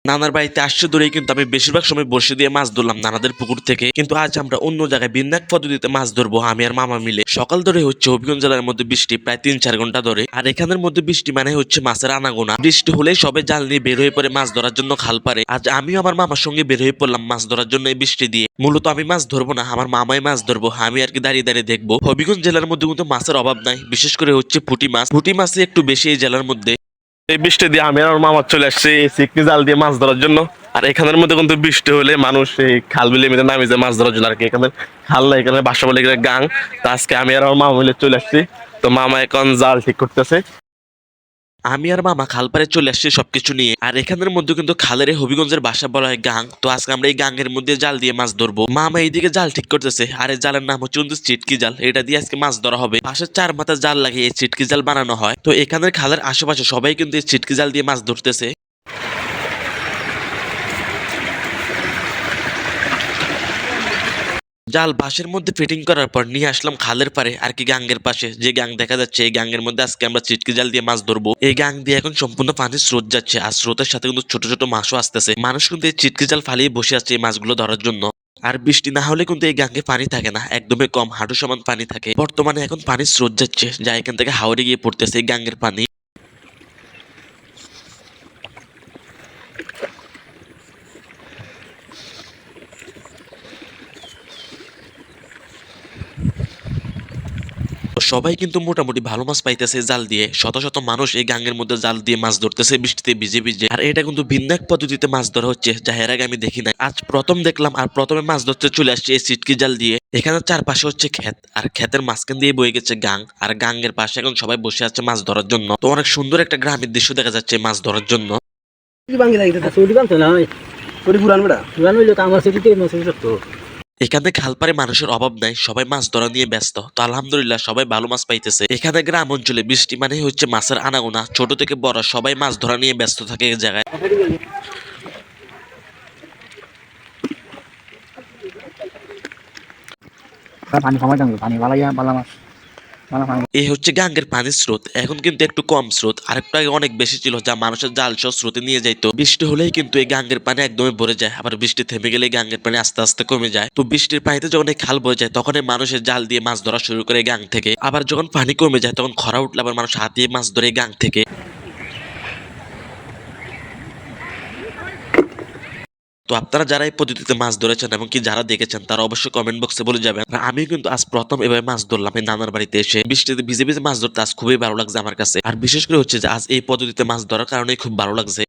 নানার বাড়িতে আসছে ধরেই কিন্তু আমি বেশিরভাগ সময় বসে দিয়ে মাছ ধরলাম নানাদের পুকুর থেকে। কিন্তু আজ আমরা অন্য জায়গায় ভিন্ন এক পদ্ধতিতে মাছ ধরবো আমি আর মামা মিলে। সকাল ধরে হচ্ছে হবিগঞ্জ জেলার মধ্যে বৃষ্টি প্রায় 3-4 ঘন্টা ধরে। আর এখানের মধ্যে বৃষ্টি মানে হচ্ছে মাছের আনাগোনা। বৃষ্টি হলেই সবে জাল নিয়ে বের হয়ে পড়ে মাছ ধরার জন্য খাল পারে। আজ আমিও আমার মামার সঙ্গে বের হয়ে পড়লাম মাছ ধরার জন্য এই বৃষ্টি দিয়ে। মূলত আমি মাছ ধরবো না, আমার মামাই মাছ ধরবো, আমি আর কি দাঁড়িয়ে দাঁড়িয়ে দেখবো। হবিগঞ্জ জেলার মধ্যে কিন্তু মাছের অভাব নাই, বিশেষ করে হচ্ছে পুঁটি মাছ। পুঁটি মাছই একটু বেশি এই জেলার মধ্যে। এই বৃষ্টি দিয়ে আমি আর মামা চলে আসছি এই চিকনি জাল দিয়ে মাছ ধরার জন্য। আর এখানের মধ্যে কিন্তু বৃষ্টি হলে মানুষ এই খাল বিলের মধ্যে নামে যায় মাছ ধরার জন্য আর কি। এখানে খাল না, এখানে বাসা বলে এখানে গাং। তো আজকে আমি আর আমার মামা মিলে চলে আসছি। তো মামা এখন জাল ঠিক করতেছে। আমি আর মামা খাল পাড়ে চলে আসছি সবকিছু নিয়ে। আর এখানের মধ্যে কিন্তু খালের হবিগঞ্জের বাসা বলা হয় গাং। তো আজকে আমরা এই গাঙ্গের মধ্যে জাল দিয়ে মাছ ধরবো। মামা এইদিকে জাল ঠিক করতেছে, আর এই জালের নাম হচ্ছে চিটকি জাল। এটা দিয়ে আজকে মাছ ধরা হবে। পাশের 4 মাথা জাল লাগিয়ে এই চিটকি জাল বানানো হয়। তো এখানের খালের আশেপাশে সবাই কিন্তু এই চিটকি জাল দিয়ে মাছ ধরতেছে। জাল বাঁশের মধ্যে ফিটিং করার পর নিয়ে আসলাম খালের পারে আর কি গাঙ্গের পাশে। যে গাং দেখা যাচ্ছে এই গাঙ্গের মধ্যে আজকে আমরা চিটকি জাল দিয়ে মাছ ধরবো। এই গাং দিয়ে এখন সম্পূর্ণ পানির স্রোত যাচ্ছে, আর স্রোতের সাথে কিন্তু ছোট ছোট মাছও আসতেছে। মানুষ কিন্তু এই চিটকি জাল ফালিয়ে বসে আছে এই মাছগুলো ধরার জন্য। আর বৃষ্টি না হলে কিন্তু এই গাঙ্গে পানি থাকে না, একদমই কম, হাঁটু সমান পানি থাকে। বর্তমানে এখন পানির স্রোত যাচ্ছে, যা এখান থেকে হাওড়ে গিয়ে পড়তেছে এই গাঙ্গের পানি। তো সবাই কিন্তু মোটামুটি ভালো মাছ পাইতেছে জাল দিয়ে। শত শত মানুষ এই গাঙ্গের মধ্যে জাল দিয়ে মাছ ধরতেছে বৃষ্টিতে ভিজে ভিজে। আর এটা কিন্তু ভিন্ন এক পদ্ধতিতে মাছ ধরা হচ্ছে, যা এর আগে আমি দেখি নাই, আজ প্রথম দেখলাম। আর প্রথমে মাছ ধরতে চলে আসছে এই চিটকি জাল দিয়ে। এখানে চারপাশে হচ্ছে ক্ষেত, আর ক্ষেতের মাঝখান দিয়ে বয়ে গেছে গাং। আর গাঙ্গের পাশে এখন সবাই বসে আছে মাছ ধরার জন্য। তো অনেক সুন্দর একটা গ্রামের দৃশ্য দেখা যাচ্ছে মাছ ধরার জন্য। এখানে খালপাড়ে মানুষের অভাব নাই, সবাই মাছ ধরা নিয়ে ব্যস্ত। তো আলহামদুলিল্লাহ সবাই ভালো মাছ পাইতেছে। এখানে গ্রাম অঞ্চলে বৃষ্টি মানে হচ্ছে মাছের আনাগোনা, ছোট থেকে বড় সবাই মাছ ধরা নিয়ে ব্যস্ত থাকে এই জায়গায়। পানি সময় কেন পানি বালাইয়া বালা মাছ বালা পানি এই হচ্ছে গাঙ্গের পানির স্রোত। এখন কিন্তু একটু কম স্রোত, আরেকটু আগে অনেক বেশি ছিল, যা মানুষের জাল সহ স্রোতে নিয়ে যাইতো। বৃষ্টি হলেই কিন্তু এই গাঙ্গের পানি একদমই ভরে যায়, আবার বৃষ্টি থেমে গেলে গাঙ্গের পানি আস্তে আস্তে কমে যায়। তো বৃষ্টির পানিতে যখন এই খাল বয়ে যায় তখন এই মানুষের জাল দিয়ে মাছ ধরা শুরু করে গাং থেকে। আবার যখন পানি কমে যায় তখন খরা উঠলে আবার মানুষ হাত দিয়ে মাছ ধরে গাং থেকে। তো আপনারা যারা এই পদ্ধতিতে মাছ ধরেছেন এবং কি যারা দেখেছেন তারা অবশ্যই কমেন্ট বক্সে বলে যাবেন। আর আমি কিন্তু আজ প্রথম এভাবে মাছ ধরলাম এই নানার বাড়িতে এসে। বৃষ্টিতে ভিজে ভিজে মাছ ধরতে আজ খুবই ভালো লাগছে আমার কাছে। আর বিশেষ করে হচ্ছে যে আজ এই পদ্ধতিতে মাছ ধরার কারণে খুব ভালো লাগছে।